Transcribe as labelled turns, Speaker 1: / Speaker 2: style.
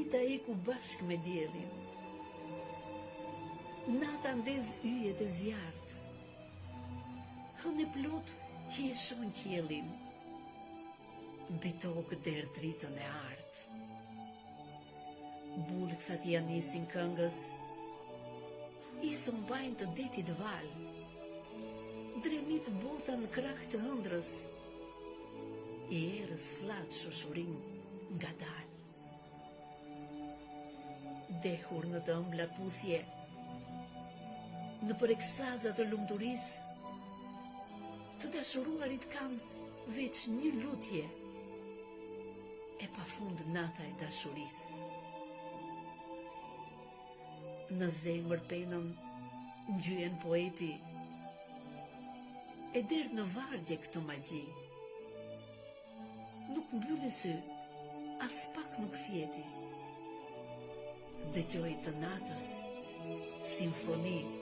Speaker 1: Drita iku bashk me diellin. Nata ndez yjet e zjarrt. Hënë e plot hieshon qiellin. Mbi tokë der dritën e artë. Bulkësat janë nisin këngës, i mbajnë të detit val, dremit botën krah të ëndrës, i erës flat shoshurin nga dal. Dehur në të ëmbla puthje, në për eksaza të lumturis, të dashuruarit kanë veç një lutje, e pafund nata e dashuris. Në zemër penën ngjyen poeti, e der në vargje këtë magji. Nuk mbylli sy, as pak nuk fjeti. Dëgjoj të natës, simfoni